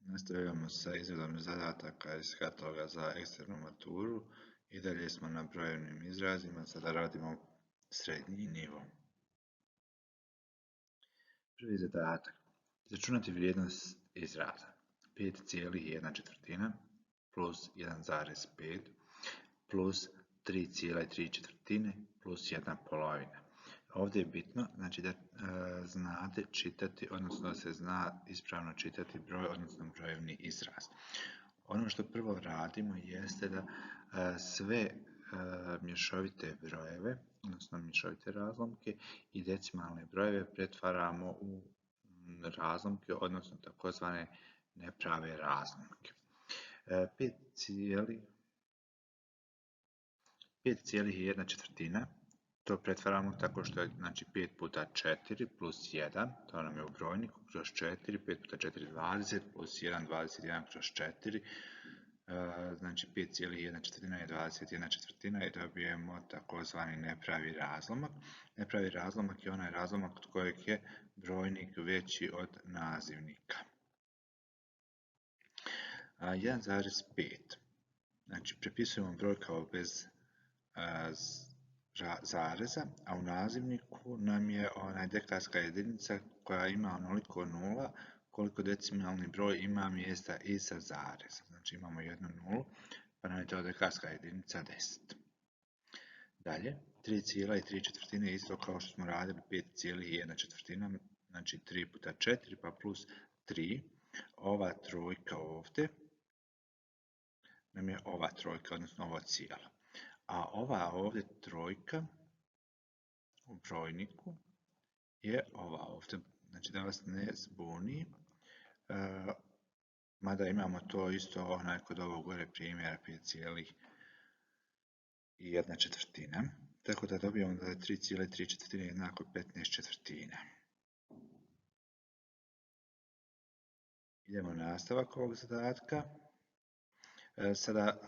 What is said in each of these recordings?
Nastavljamo sa izradom zadataka iz kataloga za eksternu maturu i dalje smo na brojevnim izrazima, sada radimo srednji nivo. Prvi zadatak. Izračunati vrijednost izraza 5,1/4 plus 1,5 plus 3,3 plus 1/2. Ovdje je bitno znači da znate čitati, odnosno da se zna ispravno čitati broj, odnosno brojevni izraz. Ono što prvo radimo jeste da sve mješovite brojeve, odnosno mješovite razlomke i decimalne brojeve pretvaramo u razlomke, odnosno takozvane neprave razlomke. 5,1/4 to pretvaramo tako što je znači 5 puta 4 plus 1, to nam je u brojniku, kroz 4, 5 puta 4 20, plus 1, 21 kroz 4, znači 5,1/4 je 21/4 i dobijemo takozvani nepravi razlomak. Nepravi razlomak je onaj razlomak od kojeg je brojnik veći od nazivnika. 1,5, znači prepisujemo broj kao bez zareza, a u nazivniku nam je dekarska jedinica koja ima onoliko nula koliko decimalni broj ima mjesta iza zareza. Znači imamo jednu nulu, pa nam je to dekarska jedinica 10. Dalje, 3,3 je isto kao što smo radili 5,1/4, znači 3 puta 4 pa plus 3. Ova trojka ovdje nam je ova trojka, odnosno ovo cijelo. A ova ovdje trojka u brojniku je ova ovdje, znači da vas ne zbuni, mada imamo to isto kod ovog gore primjera 5,1/4, tako da dobijemo da je 3,3 jednako 15/4. Idemo na nastavak ovog zadatka. Sada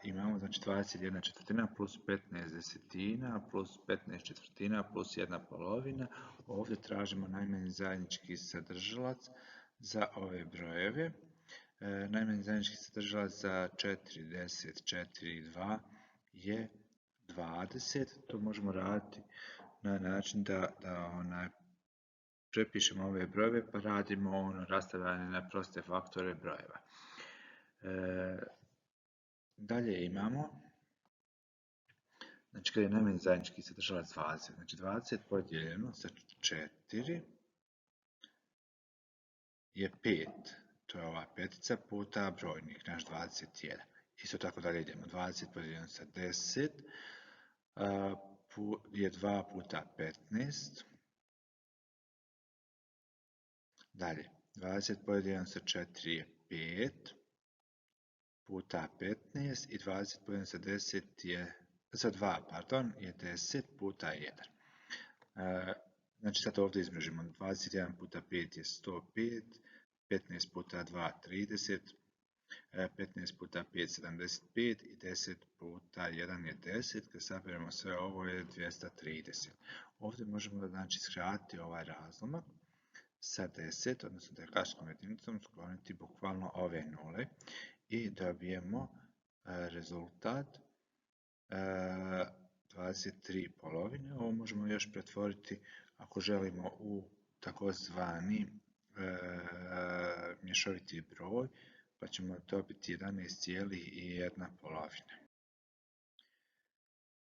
imamo znači 21/4 plus 15 desetina plus 15/4 plus 1/2. Ovdje tražimo najmanji zajednički sadržalac za ove brojeve. Najmanji zajednički sadržalac za 4, 10, 4 i 2 je 20. To možemo raditi na način da prepišemo ove brojeve pa radimo rastavljanje na proste faktore brojeva. Dalje imamo, znači kada je najmanji zajednički sadržalac 20, znači 20 podijeljeno sa 4 je 5, to je ova petica puta brojnik, naš 21. Isto tako dalje idemo, 20 podijeljeno sa 10 je 2 puta 15. Dalje, 20 podijeljeno sa 4 je 5 puta 15 i 20 podijeljeno sa 2 je 10 puta 1. Znači sad ovdje izmnožimo, 21 puta 5 je 105, 15 puta 2 30, 15 puta 5 75 i 10 puta 1 je 10, kad saberemo sve ovo je 230. Ovdje možemo znači skratiti ovaj razlomak sa 10, odnosno dekarskom jedinicom skloniti bukvalno ove nule i dobijemo rezultat 23/2. Ovo možemo još pretvoriti ako želimo u takozvani mješoviti broj, pa ćemo dobiti 11,1/2.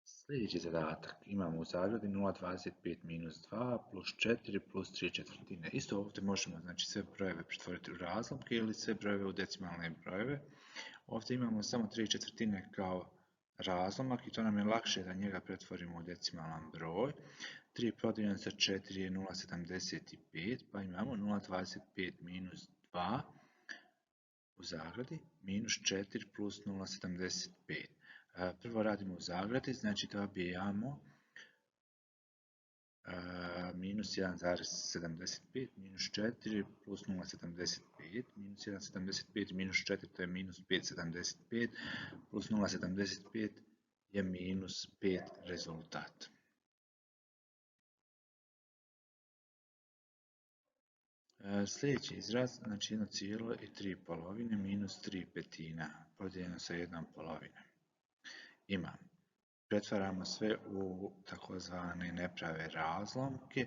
Sljedeći zadatak imamo u zagradi 0,25 minus 2 plus 4 plus 3/4. Isto ovdje možemo znači sve brojeve pretvoriti u razlomke ili sve brojeve u decimalne brojeve. Ovdje imamo samo 3/4 kao razlomak i to nam je lakše da njega pretvorimo u decimalan broj. 3 podijeljeno sa 4 je 0,75, pa imamo 0,25 minus 2 u zagradi minus 4 plus 0,75. Prvo radimo u zagradi, znači dobijamo minus 1,75 minus 4 plus 0,75 minus 1,75 minus 4 to je minus 5,75 plus 0,75 je minus 5 rezultat. Sljedeći izraz, znači 1,3 minus 3/5 podijeljeno sa 1/2. Imam. Pretvaramo sve u takozvane neprave razlomke,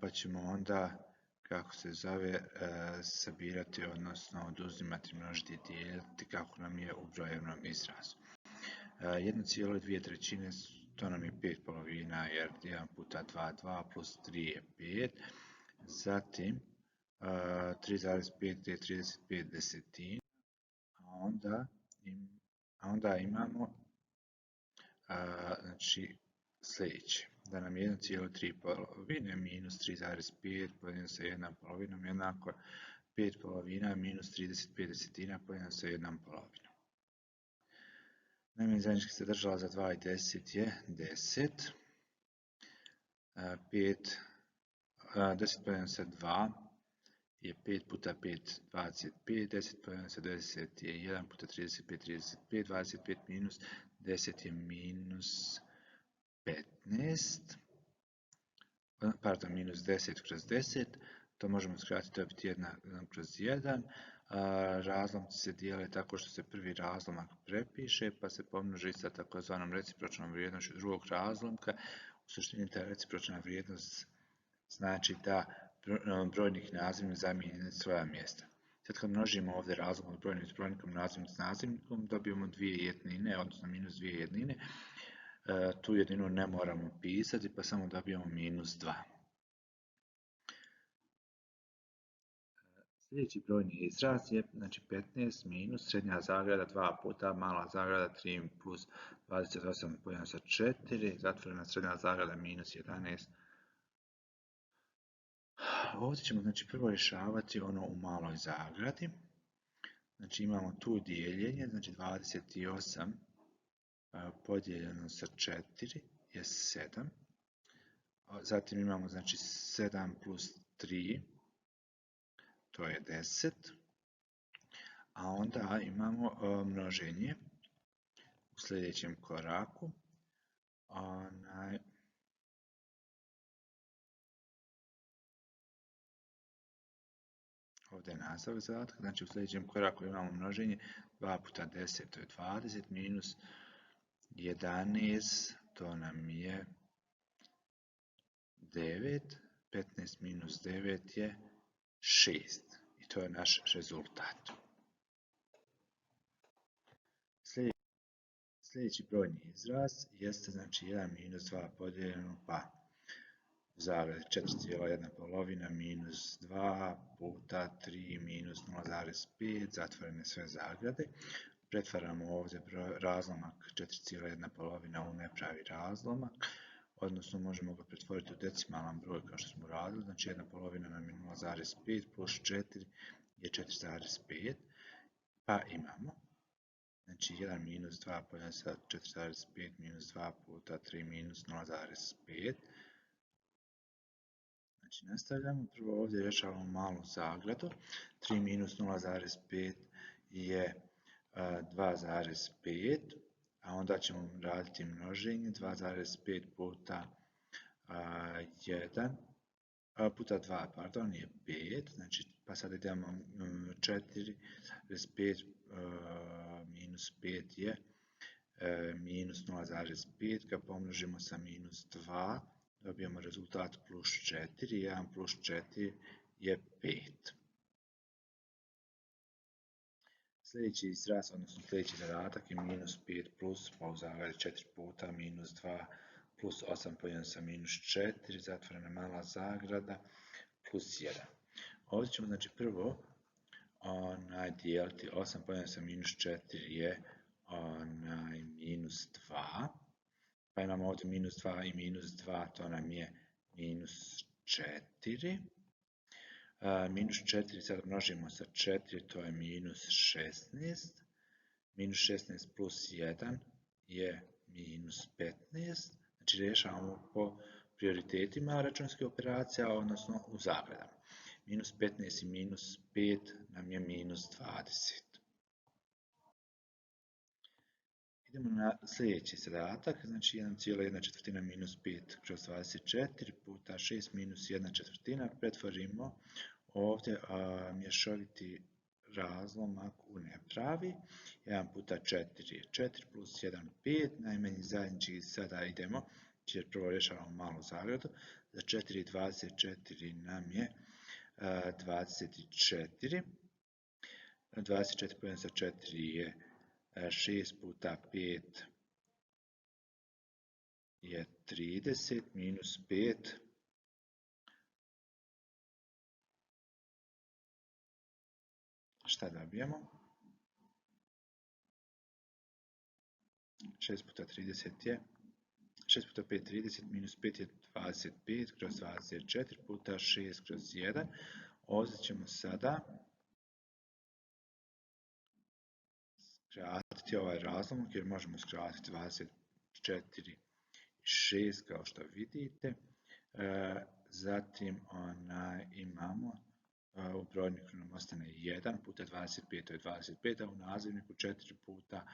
pa ćemo onda, kako se zove, sabirati, odnosno oduzimati, množiti, dijeliti kako nam je u brojevnom izrazu. 1,2 to nam je 5/5, jer 1 puta 2 2 plus 3 je 5. Zatim 3,5 je 35 desetina, a onda imamo znači sljedeće, da nam je 1,3 minus 3,5 podijeljeno sa 1/2 jednako 5/5 minus 35 desetina podijeljeno sa 1/2. Najmanje zajedničkih sadržala za 2 i 10 je 10. 10 podijeljeno sa 2 je 5 puta 5, 25, 10 podijeljeno sa 10 je 1 puta 35, 35, 25 minus 10 je minus 15, pardon, minus 10 kroz 10, to možemo skratiti, dobiti 1 kroz 1. Razlomci se dijele tako što se prvi razlomak prepiše, pa se pomnoži sa takozvanom recipročnom vrijednošću drugog razlomka. U suštini ta recipročna vrijednost znači da brojnik i nazivnik zamijene svoja mjesta. Sad kad množimo ovdje razlom od brojnika s brojnikom, nazivnik s nazivnikom, dobijemo dvije jednine, odnosno minus dvije jednine. Tu jedinu ne moramo pisati, pa samo dobijemo minus 2. Sljedeći brojni izraz je, znači, 15 minus srednja zagrada 2 puta mala zagrada 3 plus 28 podijeljeno sa 4, zatvorena srednja zagrada minus 11. Ovdje ćemo, znači, prvo rješavati ono u maloj zagradi. Znači imamo tu dijeljenje, znači 28 podijeljeno sa 4 je 7. Zatim imamo, znači, 7 plus 3, to je 10. A onda imamo množenje u sljedećem koraku. Ovdje je nastavak zadatka, znači u sljedećem koraku imamo množenje 2 puta 10, to je 20, minus 11, to nam je 9, 15 minus 9 je 6 i to je naš rezultat. Sljedeći brojni izraz jeste, znači, 1 minus 2 podijeljeno pa zagradi 4,1 minus 2 puta 3 minus 0,5, zatvorene sve zagrade. Pretvaramo ovdje razlomak 4,1 u nepravi razlomak, odnosno možemo ga pretvoriti u decimalan broj kao što smo radili, znači 1/2 nam je 0,5 plus 4 je 4,5, pa imamo, znači 1 minus 2 podijeljeno sa 4,5 minus 2 puta 3 minus 0,5. Znači nastavljamo, prvo ovdje rješavamo malu zagradu, 3 minus 0,5 je 2,5, a onda ćemo raditi množenje, 2,5 puta 1, puta 2, pardon, je 5, znači pa sad idemo 4,5 minus 5 je minus 0,5, kad pomnožimo sa minus 2, dobijemo rezultat plus 4, 1 plus 4 je 5. Sljedeći izraz, odnosno sljedeći zadatak je minus 5 plus, pa u zagradi 4 puta minus 2 plus 8 podijeljeno sa minus 4, zatvorena mala zagrada, plus 1. Ovdje ćemo, znači, prvo dijeliti 8 podijeljeno sa minus 4 je minus 2. Pa imamo ovdje minus 2 i minus 2, to nam je minus 4. Minus 4 sad množimo sa 4, to je minus 16. Minus 16 plus 1 je minus 15. Znači rješavamo po prioritetima računskih operacija, odnosno u zagradama. Minus 15 i minus 5 nam je minus 20. Idemo na sljedeći zadatak, znači 1,1/4 minus 5 kroz 24 puta 6 minus 1/4. Pretvorimo ovdje mješoviti razlomak u nepravi. 1 puta 4 je 4 plus 1 5, najmanji zajednički sada idemo, jer prvo rješavamo malu zagradu. Za 4 24 nam je 24. 24 podijeljeno sa 4 je 6 puta 5 je 30 minus 5 šta dobijemo? 6 puta 30 je 6 puta 5 30 minus 5 je 25 kroz 24 puta 6 kroz 1. Ovdje ćemo sada skratiti ovaj razlomak jer možemo skratiti 24 i 6 kao što vidite. Zatim imamo u brojniku nam ostane 1 puta 25 to je 25, a u nazivniku 4 puta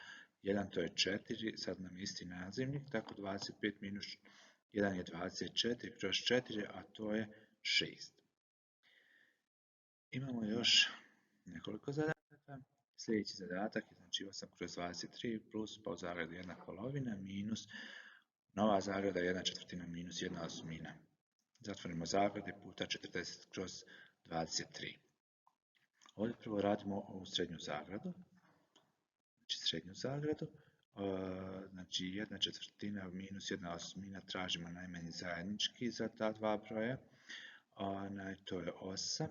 1 to je 4, sad nam je isti nazivnik, tako 25 minus 1 je 24 kroz 4, a to je 6. Imamo još nekoliko zadataka. Sljedeći zadatak je znači 8 kroz 23 plus pa u zagradi 1/2 minus nova zagrada 1/4 minus 1/8. Zatvorimo zagrade puta 40 kroz 23. Ovdje prvo radimo ovu srednju zagradu. Znači srednju zagradu. Znači 1/4 minus 1/8 tražimo najmanji zajednički za ta dva broja. To je 8.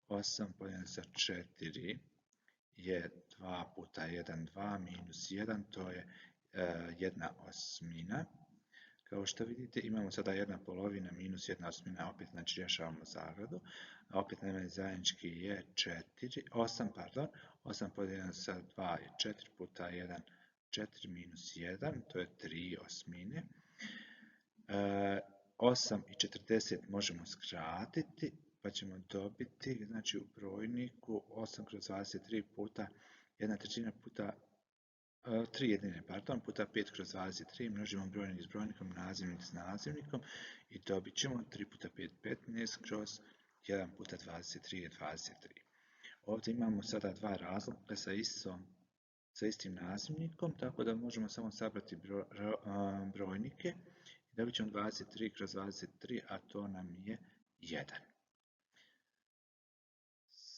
8 podijeljeno sa 4 je 2 puta 1, 2 minus 1, to je 1/8. Kao što vidite imamo sada 1/2 minus 1/8, opet znači rješavamo zagradu. Opet najmanji zajednički je 8, 8 podijeljeno sa 2 je 4 puta 1, 4 minus 1, to je 3/8. 8 i 40 možemo skratiti, pa ćemo dobiti, znači u brojniku 8 kroz 23 puta 1/3 puta 3 jedine, puta 5 kroz 23, množimo brojnik s brojnikom, nazivnik s nazivnikom i dobit ćemo 3 puta 5 15 kroz 1 puta 23 je 23. Ovdje imamo sada dva razlomka sa istim nazivnikom, tako da možemo samo sabrati brojnike i dobit ćemo 23 kroz 23, a to nam je 1.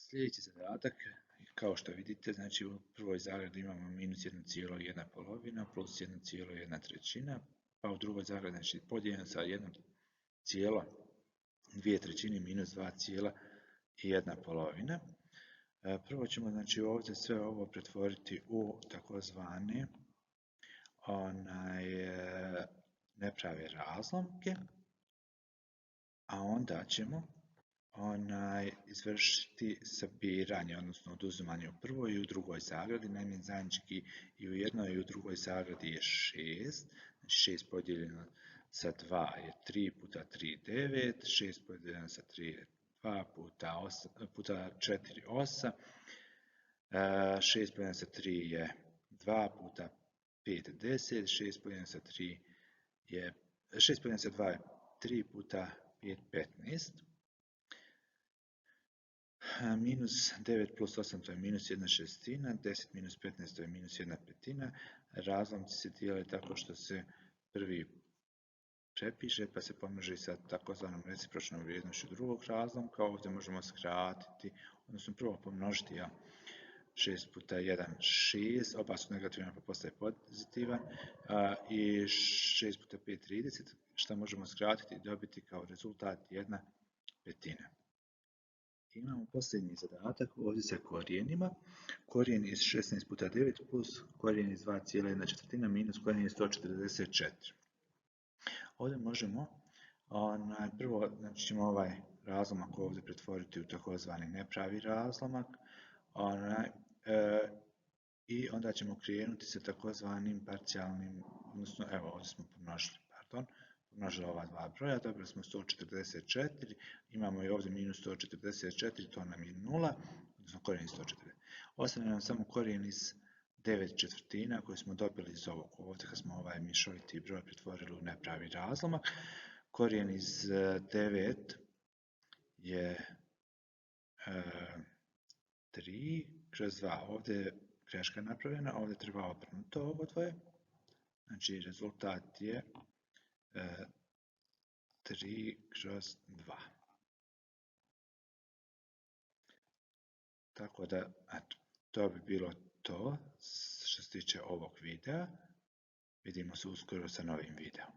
Sljedeći zadatak, kao što vidite, znači u prvoj zagradi imamo minus 1,1/2 plus 1,1/3, pa u drugoj zagradi znači podijeljeno sa 1,2/3 minus 2,1/2. Prvo ćemo znači ovdje sve ovo pretvoriti u takozvane neprave razlomke, a onda ćemo izvršiti sabiranje, odnosno oduzimanje u prvoj i u drugoj zagradi. Najmanji zajednički i u jednoj i u drugoj zagradi je 6. Znači 6 podijeljeno sa 2 je 3 puta 3 9, 6 podijeljeno sa 3 je 2 puta 4 8, 6 podijeljeno sa 3 je 2 puta 5 10, 6 podijeljeno sa 2 je 3 puta 5 15. Minus 9 plus 8 to je minus 1/6, 10 minus 15 to je minus 1/5. Razlomci se dijele tako što se prvi prepiše pa se pomnoži sa takozvanom recipročnom vrijednošću drugog razlomka. Ovdje možemo skratiti, odnosno prvo pomnožiti 6 puta 1 6, oba su negativna pa postaje pozitivan, i 6 puta 5 30, što možemo skratiti i dobiti kao rezultat 1/5. Imamo posljednji zadatak ovdje sa korijenima. Korijen iz 16 puta 9 plus korijen iz 2,1/4 minus korijen iz 144. Ovdje možemo prvo znači ćemo ovaj razlomak ovdje pretvoriti u takozvani nepravi razlomak i onda ćemo krenuti sa takozvanim parcijalnim, odnosno evo ovdje smo pomnožili ova dva broja, dobili smo 144, imamo i ovdje minus 144, to nam je 0, odnosno korijen iz 140. Ostaje nam samo korijen iz 9/4 koje smo dobili iz ovog ovdje, kad smo ovaj mješoviti broj pretvorili u nepravi razlomak. Korijen iz 9 je 3/2. Ovdje je greška napravljena, ovdje treba obrnuto ovo dvoje. Znači rezultat je 3/2. Tako da, eto, to bi bilo to što se tiče ovog videa. Vidimo se uskoro sa novim videom.